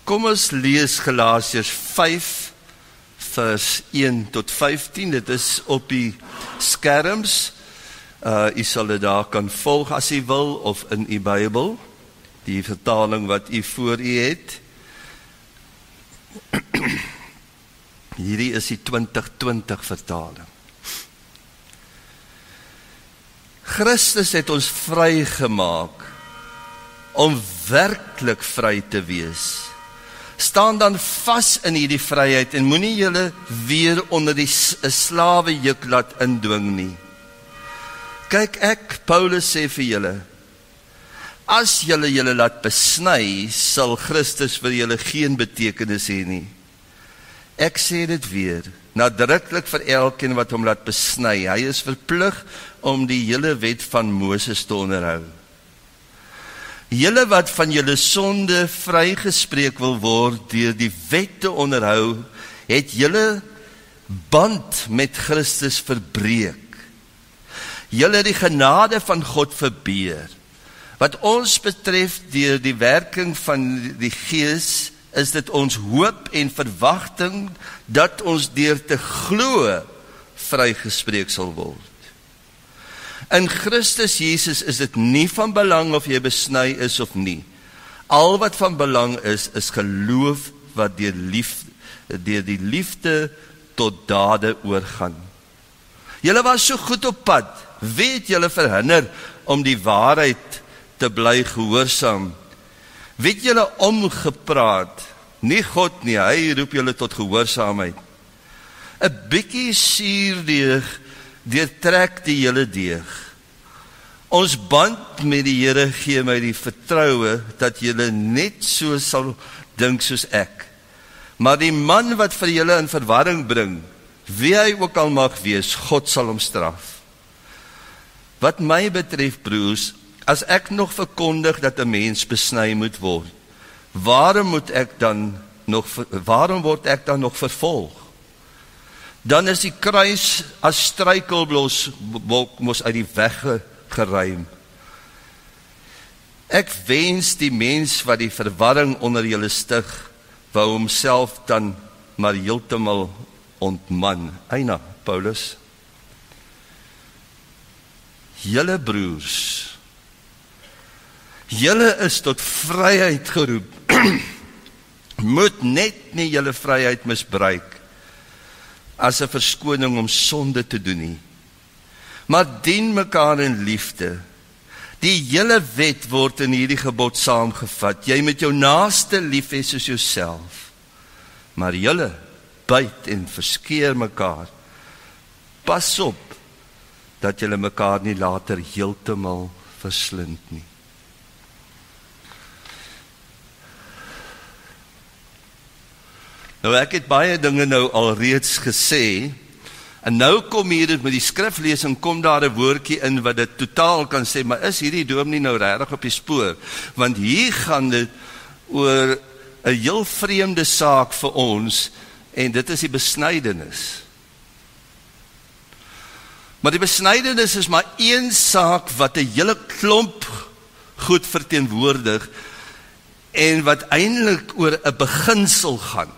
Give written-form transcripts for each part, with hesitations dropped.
Kom ons lees Galasiërs 5 vers 1 tot 15, dit is op die skerms, u sal dit daar kan volg as u wil, of in u Bybel, die vertaling wat u voor u het. Hierdie is die 2020 vertaling. Christus het ons vrygemaak om werklik vry te wees. Staan dan vas in hierdie vryheid en moenie julle weer onder die slawejuk laat indwing nie. Kyk, ek, Paulus, sê vir julle, as julle laat besny, sal Christus vir julle geen betekenis hê nie. Ek sê dit weer, nadruklik vir elkeen wat hom laat besny. Hy is verplig om die hele wet van Moses te onderhou. Julle wat van julle sonde vrygespreek wil word deur die wet te onderhou, het julle band met Christus verbreek. Julle die genade van God verbeur. Wat ons betref deur die werking van die Gees, is dit ons hoop en verwagting dat ons deur te glo vrygespreek sal word. In Christus Jesus is dit nie van belang of jy besny is of nie. Al wat van belang is geloof wat deur die liefde tot dade oorgaan. Julle was so goed op pad, wie het julle verhinder om die waarheid te bly gehoorsaam? Wie het julle omgepraat? Nie God nie, hy roep julle tot gehoorsaamheid. 'n bietjie suurdeeg deurtrek die hele deeg. Ons band met die Here gee my die vertroue dat julle net so sal dink soos ek. Maar die man wat vir julle in verwarring bring, wie hy ook al mag wees, God sal hom straf. Wat my betref, broers, as ek nog verkondig dat 'n mens besny moet word, waarom word ek dan nog vervolg? Dan is die kruis as struikelblos mos uit die weg geruim. Ek wens die mens wat die verwarring onder julle stig, wou homself dan maar heeltemal ontman. Eina, Paulus. Julle broers, julle is tot vryheid geroep. Moet net nie julle vryheid misbruik as 'n verskoning om sonde te doen nie. Maar dien mekaar in liefde. Die hele wet word in hierdie gebod saamgevat. Jy moet jou naaste lief hê soos jouself. Maar julle byt en verskeer mekaar. Pas op dat julle mekaar nie later heeltemal verslind nie. Nou ek het baie dinge nou al reeds gesê, en nou kom hier met die skriflesing, kom daar 'n woordjie in wat dit totaal kan sê, maar is hierdie dominee nou regtig op die spoor? Want hier gaan dit oor 'n heel vreemde saak vir ons, en dit is die besnydenis. Maar die besnydenis is maar een saak wat 'n hele klomp goed verteenwoordig, en wat eintlik oor 'n beginsel gaan.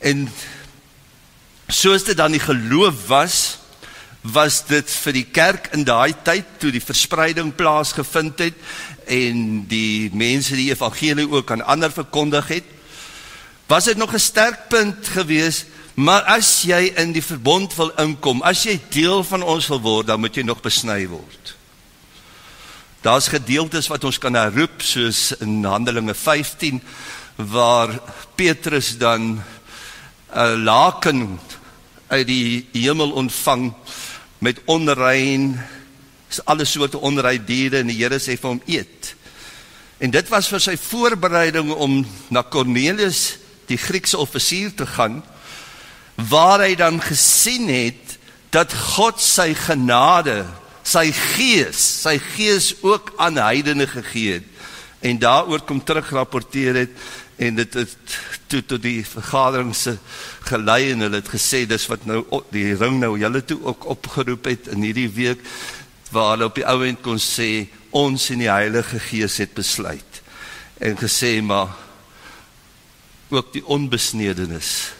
En soos dit dan die geloof was dit vir die kerk in daai tyd, toe die verspreiding plaasgevind het, en die mense die evangelie ook aan ander verkondig het, was dit nog 'n sterk punt gewees, maar as jy in die verbond wil inkom, as jy deel van ons wil word, dan moet jy nog besny word. Daar's gedeeltes wat ons kan herroep, soos in Handelinge 15, waar Petrus dan 'n laken uit die hemel ontvang met onrein, alle soorte onrein diere, en die Here sê vir hom eet. En dit was vir sy voorbereiding om na Cornelius, die Griekse offisier, te gaan, waar hy dan gesien het dat God sy genade, sy gees ook aan heidene gegee het, en daaroor kom terugrapporteer het, en dit het toe tot die vergaderingse gelei, en hulle het gesê, dis wat nou die ring nou julle toe ook opgeroep het in hierdie week, waar hulle op die ou end kon sê, ons en die Heilige Gees het besluit, en gesê, maar ook die onbesnedenis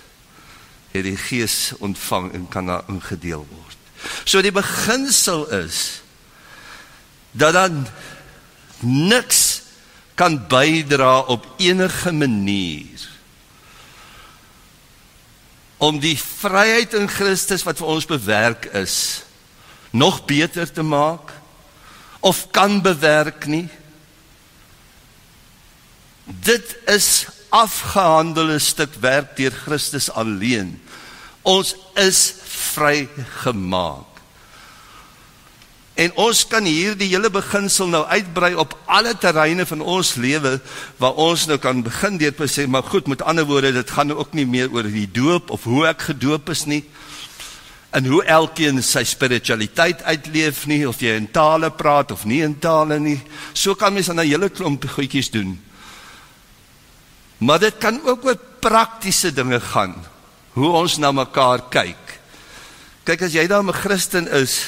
het die Gees ontvang en kan daar ingedeel word. So die beginsel is, dat dan niks kan bydra op enige manier om die vryheid in Christus wat vir ons bewerk is, nog beter te maak, of kan bewerk nie. Dit is afgehandelde stuk werk deur Christus alleen. Ons is vrygemaak. En ons kan hier die hele beginsel nou uitbrei op alle terreine van ons lewe, waar ons nou kan begin deur te sê, maar goed, met ander woorde, dit gaan nou ook nie meer oor die doop, of hoe ek gedoop is nie, en hoe elkeen sy spiritualiteit uitleef nie, of jy in tale praat, of nie in tale nie. So kan mens aan 'n hele klomp goedjies doen. Maar dit kan ook oor praktiese dinge gaan, hoe ons na mekaar kyk. Kyk, as jy daar 'n Christen is,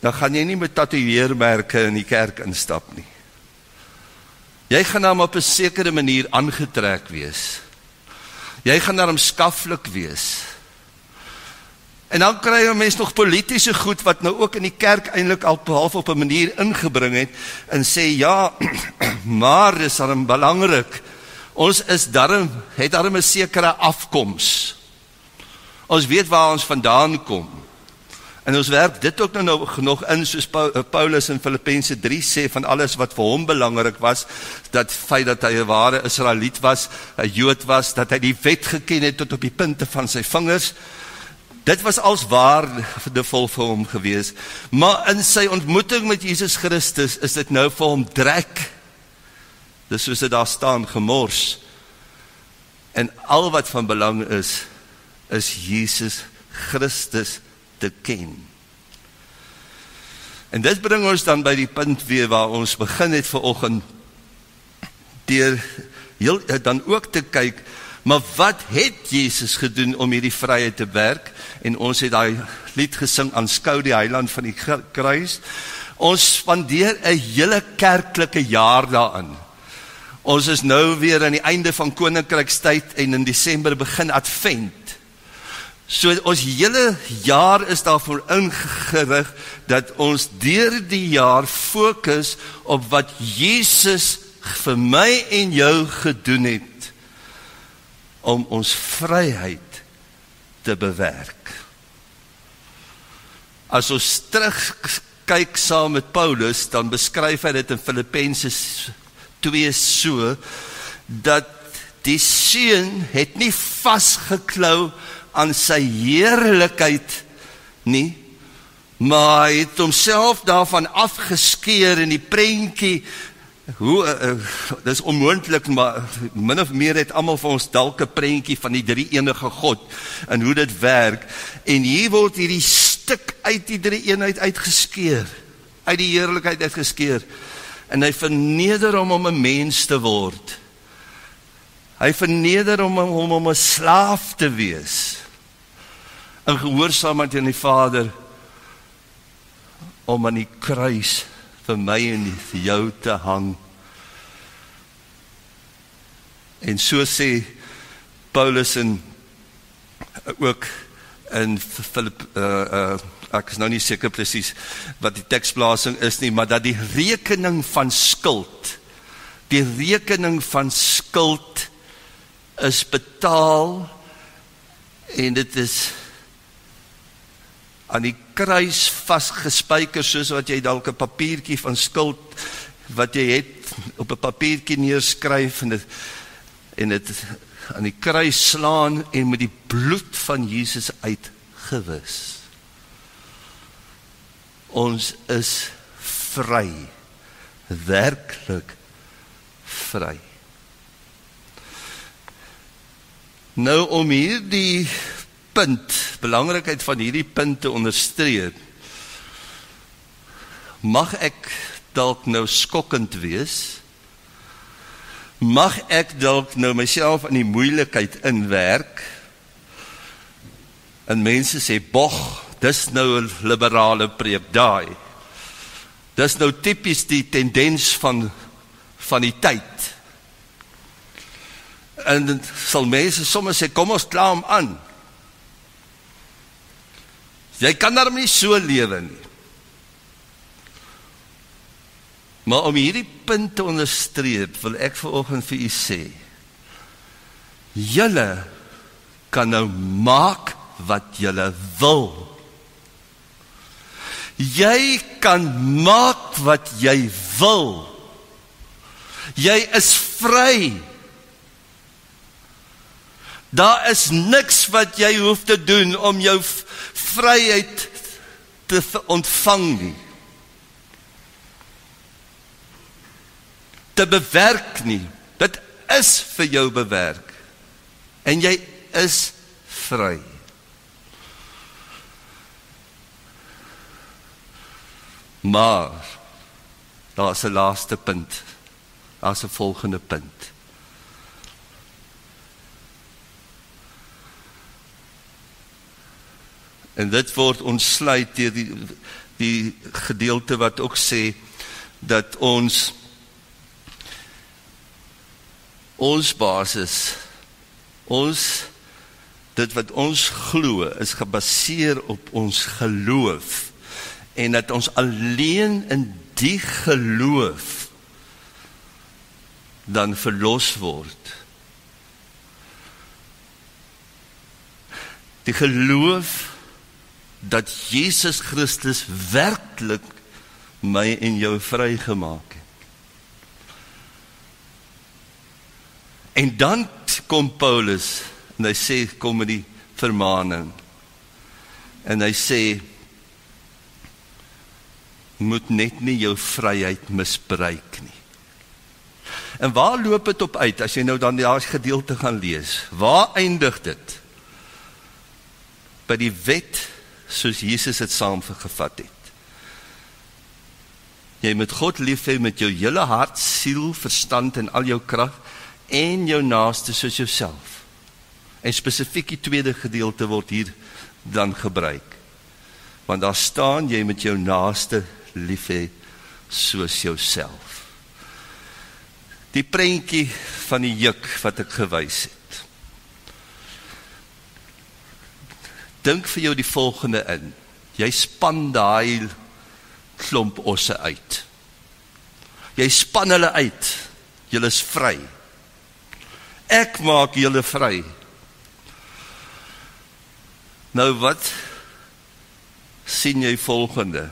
dan gaan jy nie met tatoeëermerke in die kerk instap nie. Jy gaan dan op 'n sekere manier aangetrek wees. Jy gaan dan skaflik wees. En dan kry jy mens nog politiese goed, wat nou ook in die kerk eintlik al behalwe op 'n manier ingebring het, en sê, ja, maar dis dan belangrik, ons het daarom 'n sekere afkoms. Ons weet waar ons vandaan kom. En ons werk dit ook nou nog in, soos Paulus in Filippense 3 sê, van alles wat vir hom belangrik was, dat feit dat hy 'n ware Israeliet was, 'n Jood was, dat hy die wet geken het tot op die punte van sy vingers. Dit was als waardevol vir hom gewees. Maar in sy ontmoeting met Jesus Christus is dit nou vir hom drek. Dis soos dit daar staan, gemors. En al wat van belang is Jesus Christus te ken. En dit bring ons dan by die punt weer waar ons begin het vanoggend, deur dan ook te kyk, maar wat het Jesus gedoen om hierdie vryheid te werk? En ons het daai lied gesing, aanskou die heiland van die kruis. Ons spandeer 'n hele kerklike jaar daarin. Ons is nou weer aan die einde van koninkrykstyd en in Desember begin Advent. So ons hele jaar is daarvoor ingerig dat ons deur die jaar fokus op wat Jesus vir my en jou gedoen het om ons vryheid te bewerk. As ons terugkyk saam met Paulus, dan beskryf hy dit in Filippense 2 so, dat die seun het nie vasgeklou aan sy heerlikheid nie, maar hy het homself daarvan afgeskeer in die prentjie. Dis onmoontlik, maar min of meer het almal vir ons dalk 'n prentjie van die drie enige God en hoe dit werk. En hier word hierdie stuk uit die drie eenheid uitgeskeer, uit die heerlikheid uitgeskeer. En hy verneder om 'n mens te word. Hy verneder om 'n slaaf te wees. In gehoorsaamheid aan die Vader, om aan die kruis vir my en jou te hang. En so sê Paulus ook in ek is nou nie seker presies wat die teksplasing is nie, maar dat die rekening van skuld is betaal, en dit is aan die kruis vasgespijker, soos wat jy dalk 'n papiertjie van skuld wat jy het op 'n papiertjie neerskryf en dit aan die kruis slaan en met die bloed van Jesus uitgewis. Ons is vry, werklik vry. Nou om hierdie punt, belangrikheid van hierdie punt te onderstreep, mag ek dalk nou skokkend wees, mag ek dalk nou myself in die moeilikheid inwerk, en mense sê, boch, dis nou 'n liberale preek daai. Dis nou typies die tendens van die tyd. En dan sal mense soms sê, kom ons kla hom aan. Jy kan daarom nie so lewe nie. Maar om hierdie punt te onderstreep, wil ek vanoggend vir u sê, julle kan nou maak wat julle wil. Jy kan maak wat jy wil. Jy is vry. Daar is niks wat jy hoef te doen om jou vryheid te ontvang nie. Te bewerk nie. Dit is vir jou bewerk. En jy is vry. Maar, daar is 'n laaste punt. Daar is 'n volgende punt. En dit word ontsluit deur die gedeelte wat ook sê, dat ons basis, dit wat ons glo, is gebaseer op ons geloof, en dat ons alleen in die geloof dan verlos word. Die geloof dat Jesus Christus werklik my en jou vrygemaak het. En dan kom Paulus, en hy sê, kom met die vermaning, en hy sê, moet net nie jou vryheid misbruik nie. En waar loop dit op uit, as jy nou dan die gedeelte gaan lees? Waar eindig dit? By die wet, soos Jesus het saamgevat het. Jy moet God lief hê met jou hele hart, siel, verstand en al jou krag, en jou naaste soos jouself. En spesifiek die tweede gedeelte word hier dan gebruik. Want daar staan, jy moet jou naaste lief hê soos jouself. Die prentjie van die juk wat ek gewys het. Dink vir jou die volgende in. Jy span daai klomp osse uit. Jy span hulle uit. Julle is vry. Ek maak julle vry. Nou wat sien jy volgende?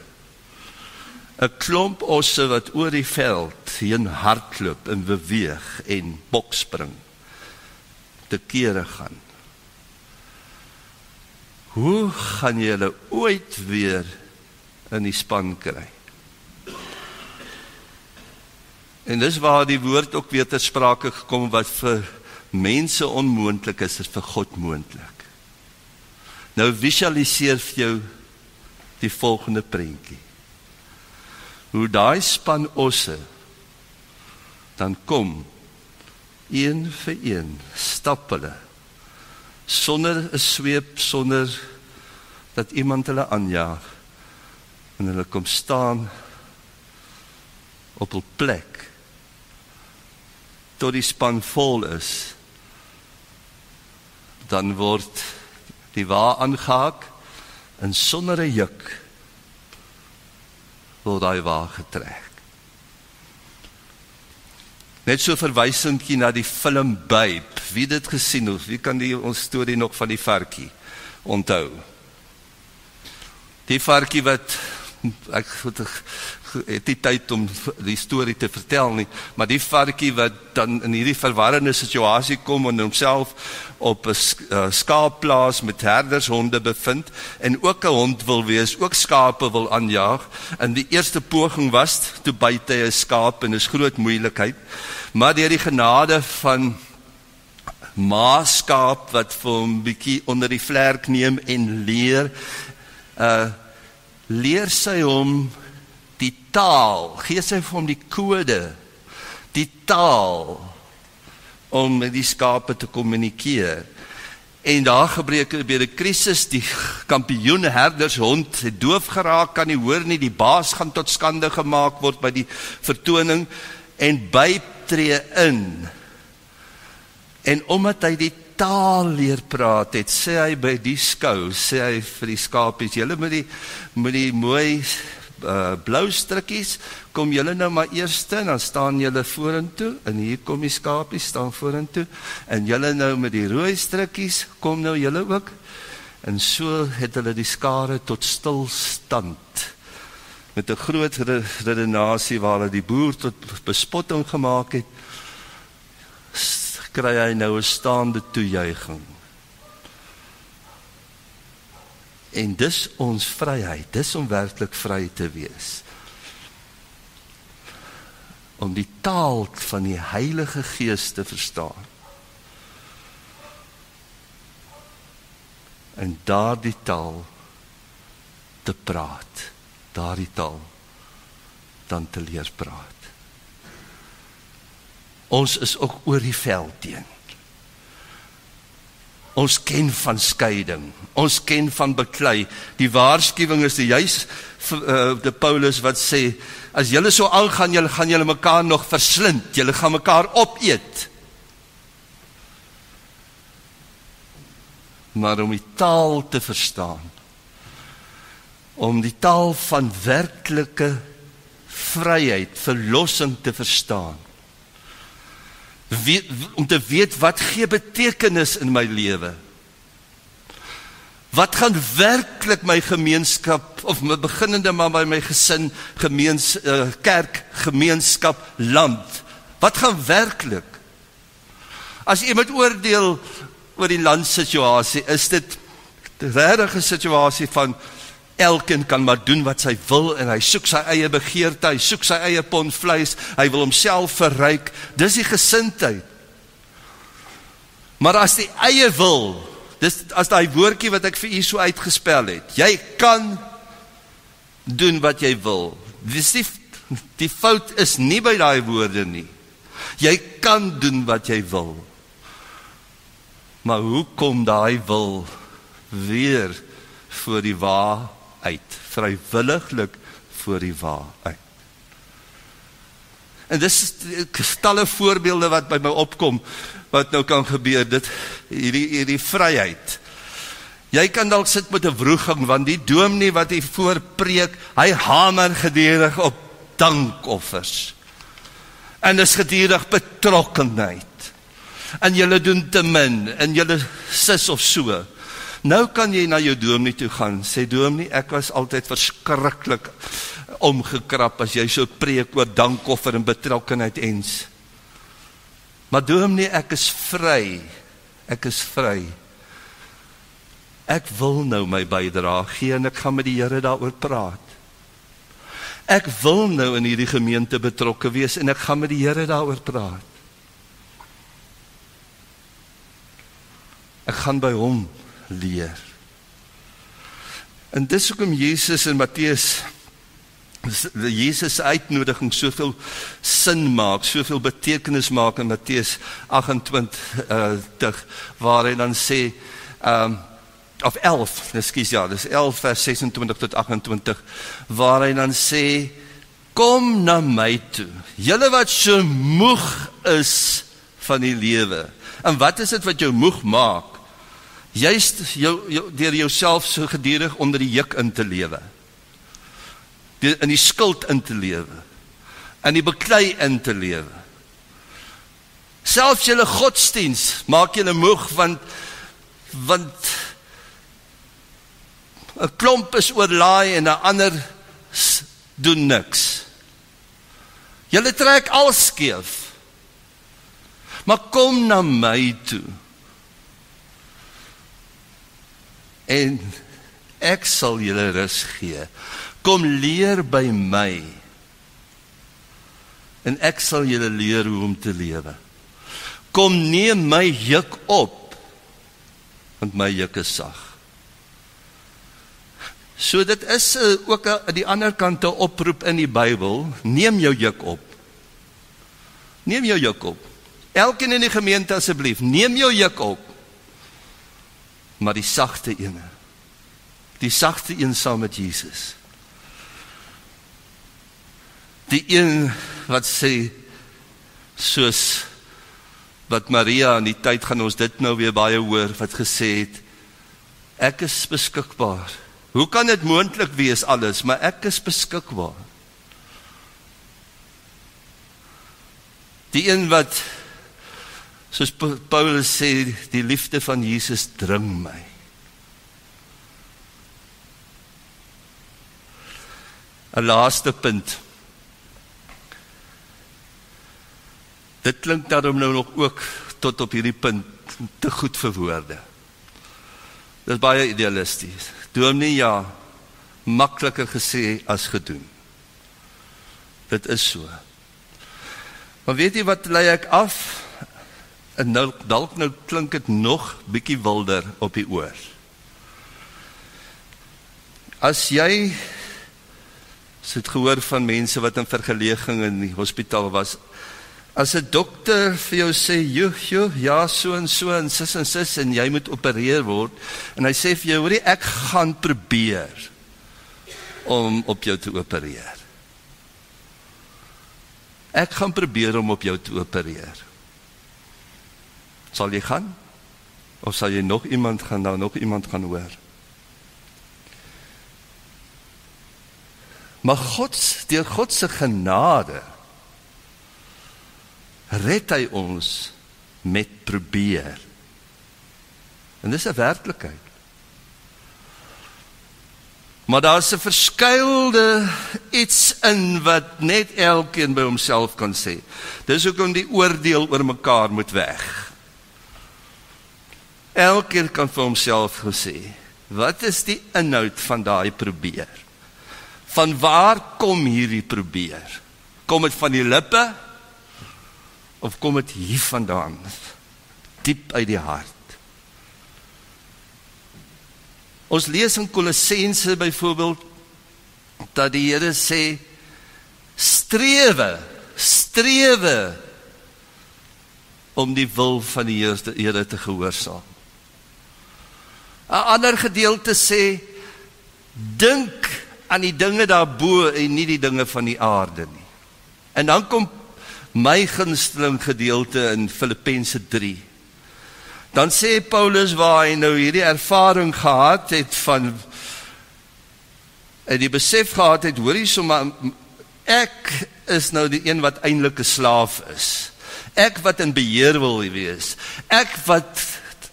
'n klomp osse wat oor die veld heen hardloop en beweeg en bokspring, te kere gaan. Hoe gaan jy hulle ooit weer in die span kry? En dis waar die woord ook weer ter sprake gekom, wat vir mense onmoontlik is vir God moontlik. Nou visualiseer vir jou die volgende prentjie. Hoe daai span osse dan kom, een vir een, stap hulle, sonder 'n sweep, sonder dat iemand hulle aanjaag, en hulle kom staan op hul plek, tot die span vol is, dan word die wa aangehaak, en sonder 'n juk, word daai wa getrek. Net so verwysingkie na die film Babe. Wie het dit gesien? Of wie kan ons storie nog van die varkie onthou? Die varkie wat, ek het nie tyd om die storie te vertel nie, maar die varkie wat dan in hierdie verwarrende situasie kom en homself op 'n skaapplaas met herdershonde bevind en ook 'n hond wil wees, ook skape wil aanjaag. En die eerste poging was, toe byt hy 'n skaap en is groot moeilikheid, maar deur die genade van maaskaap wat vir hom bietjie onder die vlerk neem en leer sy hom die taal, gee sy vir hom die kode, die taal, om met die skape te kommunikeer. En daar gebeur 'n krisis, die kampioen herdershond het doof geraak, kan nie hoor nie, die baas gaan tot skande gemaak word by die vertoning, en Byb tree in. En omdat hy die taal leer praat het, sê hy by die skou, sê hy vir die skapies, julle met die mooi blou strikkies, kom julle nou maar eerste, en dan staan julle vorentoe, en hier kom die skapies, staan vorentoe, en julle nou met die rooi strikkies, kom nou julle ook, en so het hulle die skare tot stilstand, met 'n groot redenasie waar hulle die boer tot bespotting gemaak het, kry hy nou 'n staande toejuiging. En dis ons vryheid, dis om werklik vry te wees. Om die taal van die Heilige Gees te verstaan. En daardie taal te praat, daardie taal dan te leer praat. Ons is ook oor die veld teen. Ons ken van skeiding, ons ken van beklei. Die waarskuwing is juis die Paulus wat sê, as julle so aangaan, gaan julle mekaar nog verslind, julle gaan mekaar opeet. Maar om die taal te verstaan, om die taal van werklike vryheid, verlossing te verstaan, om te weet wat gee betekenis in my lewe. Wat gaan werklik my gemeenskap, of my beginnende maar by my gesin, kerk, gemeenskap, land. Wat gaan werklik? As iemand oordeel oor die landsituasie, is dit regtig 'n situasie van elkeen kan maar doen wat sy wil, en hy soek sy eie begeerte, hy soek sy eie pond vleis, hy wil homself verryk, dis die gesindheid. Maar as die eie wil, dis as daai woordjie wat ek vir u so uitgespel het, jy kan doen wat jy wil, die fout is nie by daai woorde nie, jy kan doen wat jy wil, maar hoe kom daai wil weer voor die waarheid, vrywilliglik voor die waarheid. En dis talle voorbeelde wat by my opkom, wat nou kan gebeur, hierdie vryheid. Jy kan dalk sit met 'n wroging, want die dominee wat hier voorpreek, hy hamer gedurig op dankoffers. En is gedurig betrokkenheid. En julle doen te min, en julle sis of so. Nou kan jy na jou dominee toe gaan, sê dominee, ek was altyd verskriklik omgekrap as jy so preek oor dankoffer en betrokkenheid eens. Maar dominee, ek is vry. Ek wil nou my bydrae gee en ek gaan met die Here daaroor praat. Ek wil nou in hierdie gemeente betrokke wees en ek gaan met die Here daaroor praat. Ek gaan by hom leer. En dis hoekom Jesus in Matteus, Jesus' uitnodiging soveel sin maak, soveel betekenis maak in Matteus 28, waar hy dan sê, of 11, dis 11 vers 26 tot 28, waar hy dan sê, kom na my toe, julle wat so moeg is van die lewe. En wat is dit wat jou moeg maak? Juist deur jouself so gedurig onder die juk in te lewe, in die skuld in te lewe, in die beklei in te lewe. Selfs julle godsdiens maak julle moeg, want 'n klomp is oorlaai en 'n ander doen niks. Julle trek al skeef. Maar kom na my toe. En ek sal julle rus gee. Kom leer by my. En ek sal julle leer hoe om te lewe. Kom neem my juk op, want my juk is sag. So dit is ook aan die ander kant 'n oproep in die Bybel, neem jou juk op. Neem jou juk op. Elkeen in die gemeente asseblief, neem jou juk op. maar die sagte ene. Die sagte een saam met Jesus. Die een wat sê, soos wat Maria in die tyd gaan ons dit nou weer baie hoor, wat gesê het, ek is beskikbaar. Hoe kan dit moontlik wees alles, maar ek is beskikbaar. Die een wat, soos Paulus sê, die liefde van Jesus dring my. Een laaste punt. Dit klink daarom nou nog ook tot op hierdie punt te goed vir woorde. Dit is baie idealisties. Dominee, ja, makliker gesê as gedoen. Dit is so. Maar weet jy wat lei ek af? En nou, dalk nou klink het nog bietjie wilder op die oor. As jy, het gehoor van mense wat in vergeleging in die hospitaal was, as 'n dokter vir jou sê, ja, so en sis, en jy moet opereer word, en hy sê vir jou, hoorie, ek gaan probeer om op jou te opereer. Ek gaan probeer om op jou te opereer. Sal jy gaan? Of sal jy nog iemand gaan hoor? Maar deur God se genade red hy ons met probeer. En dis 'n werklikheid. Maar daar is 'n verskuilde iets in wat net elkeen by homself kan sê. Dis hoekom die oordeel oor mekaar moet weg. Elkeen kan vir homself gesê, wat is die inhoud van daai probeer? Van waar kom hierdie probeer? Kom dit van die lippe? Of kom dit hier vandaan? Diep uit die hart. Ons lees in Kolossense byvoorbeeld, dat die Here sê, strewe om die wil van die Here te gehoorsaam. 'n ander gedeelte sê, dink aan die dinge daarbo en nie die dinge van die aarde nie. En dan kom my gunsteling gedeelte in Filippense 3. Dan sê Paulus, waar hy nou hierdie ervaring gehad het van, en die besef gehad het, hoor jy sommer, ek is nou die een wat eintlik 'n slaaf is. Ek wat in beheer wil wees. Ek wat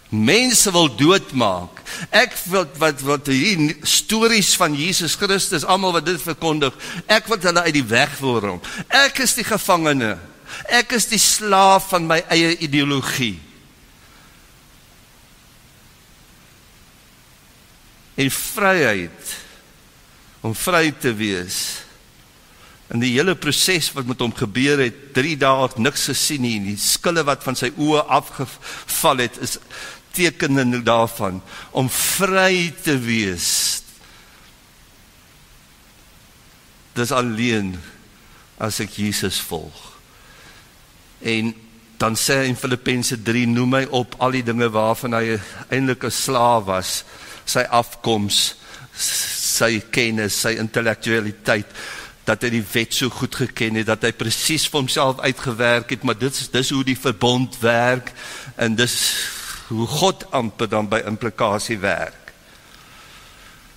mense wil doodmaak. Ek wat die stories van Jesus Christus, almal wat dit verkondig, ek wat hulle uit die weg wil ruim. Ek is die gevangene. Ek is die slaaf van my eie ideologie. En vryheid, om vry te wees, in die hele proses wat met hom gebeur het, 3 dae niks gesien nie, die skille wat van sy oë afgeval het, is tekende daarvan, om vry te wees. Dis alleen as ek Jesus volg. En dan sê hy in Filippense 3, noem my op al die dinge waarvan hy eintlik 'n slaaf was, sy afkoms, sy kennis, sy intellektualiteit, dat hy die wet so goed geken het, dat hy presies vir homself uitgewerk het, maar dis hoe die verbond werk, en dis hoe God amper dan by implikasie werk.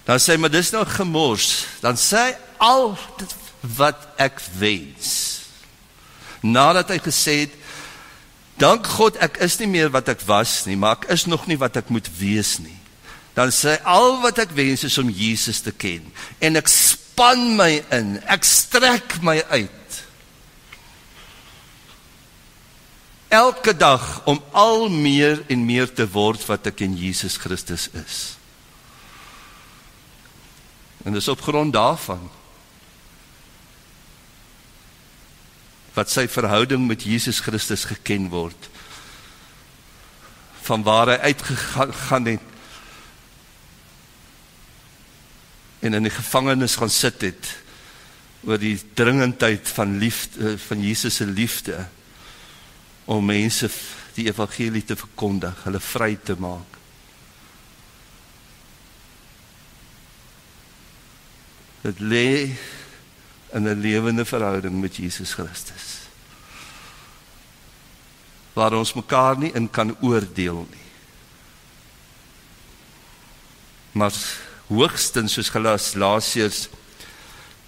Dan sê hy, maar dis nou gemors, dan sê hy, al dit wat ek wens, nadat hy gesê het, dank God, ek is nie meer wat ek was nie, maar ek is nog nie wat ek moet wees nie. Dan sê hy, al wat ek wens is om Jesus te ken, en ek span my in, ek strek my uit, elke dag om al meer en meer te word wat ek in Jesus Christus is. En dis op grond daarvan wat sy verhouding met Jesus Christus geken word, van waar hy uitgegaan het en in die gevangenis gaan sit het oor die dringendheid van liefde, van Jesus se liefde, om mense die evangelie te verkondig, hulle vry te maak. Dit lê in 'n lewende verhouding met Jesus Christus, waar ons mekaar nie in kan oordeel nie. Maar hoogstens, soos Galasiërs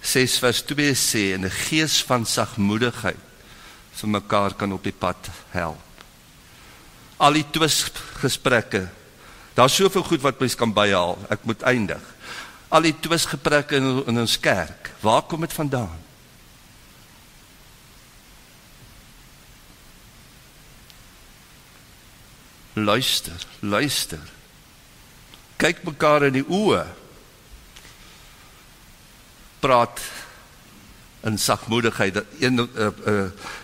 6 vers 2 sê, in 'n gees van sagmoedigheid vir mekaar kan op die pad help. Al die twisgesprekke, daar's soveel goed wat mens kan byhaal, ek moet eindig. Al die twisgesprekke in ons kerk, waar kom dit vandaan? Luister. Kyk mekaar in die oë. Praat in sagmoedigheid. Een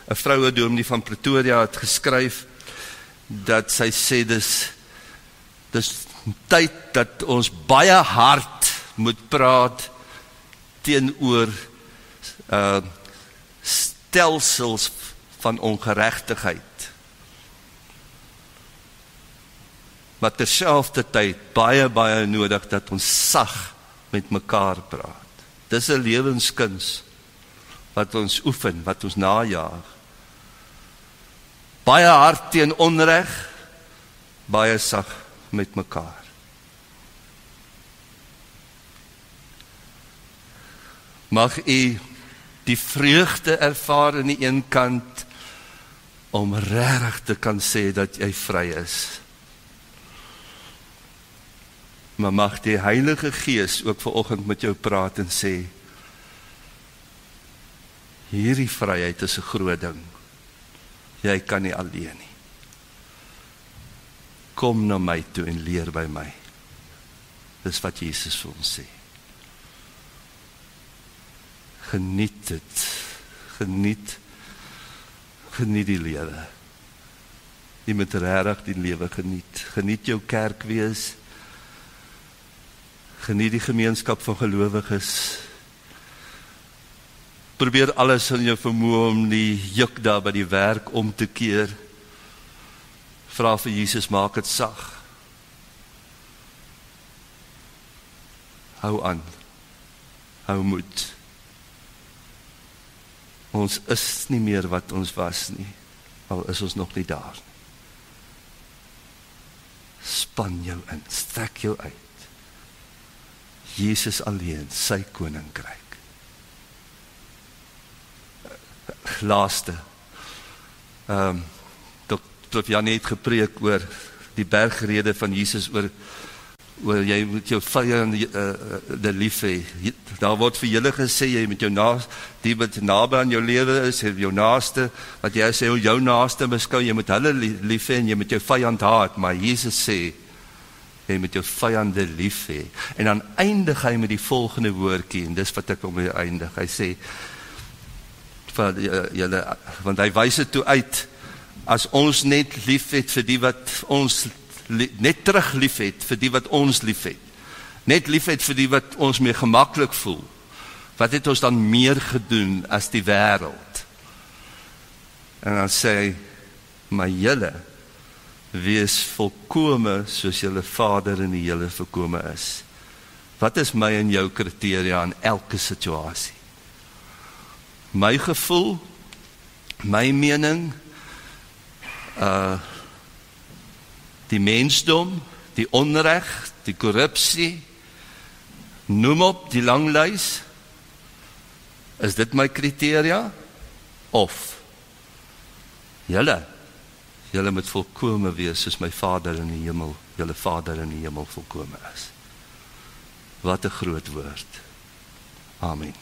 vroue dominee van Pretoria het geskryf dat sy sê dis tyd dat ons baie hard moet praat teenoor stelsels van ongeregtigheid. Maar terselfdertyd baie nodig dat ons sag met mekaar praat. Dis 'n lewenskuns wat ons oefen, wat ons najaag. Baie hard teen onreg, baie sag met mekaar. Mag u die vreugde ervaar aan die een kant om regtig te kan sê dat jy vry is. Maar mag die Heilige Gees ook vanoggend met jou praat en sê, hierdie vryheid is 'n groot ding. Jy kan nie alleen nie. Kom na my toe en leer by my. Dis wat Jesus vir ons sê. Geniet dit. Geniet die lewe. Jy moet regtig die lewe geniet. Geniet jou kerk wees. Geniet die gemeenskap van gelowiges. Probeer alles in jou vermoë om die juk daar by die werk om te keer. Vra vir Jesus, maak dit sag. Hou aan. Hou moed. Ons is nie meer wat ons was nie, al is ons nog nie daar nie. Span jou in, strek jou uit. Jesus alleen, sy koninkryk. Laaste. Dr. Jan het gepreek oor die bergrede van Jesus, oor jy moet jou vyande lief hê. Daar word vir julle gesê, jy moet jou naaste, die wat naby aan jou lewe is, jou naaste, wat jy sê, jou naaste beskou, jy moet hulle lief hê en jy moet jou vyand haat, maar Jesus sê, jy moet jou vyande lief hê. En dan eindig hy met die volgende woordjie, en dis wat ek om eindig. Hy sê, want hy wys dit toe uit, as ons net lief het vir die wat ons, net terug lief het vir die wat ons lief het, net lief het vir die wat ons mee gemaklik voel, wat het ons dan meer gedoen as die wêreld? En dan sê hy, maar julle, wees volkome soos julle Vader in die hele volkome is. Wat is my en jou kriteria in elke situasie? My gevoel, my mening, die mensdom, die onreg, die korrupsie, noem op die lang lys, is dit my kriteria? Of, julle moet volkome wees, soos my Vader in die hemel, julle Vader in die hemel volkome is. Wat 'n groot woord. Amen.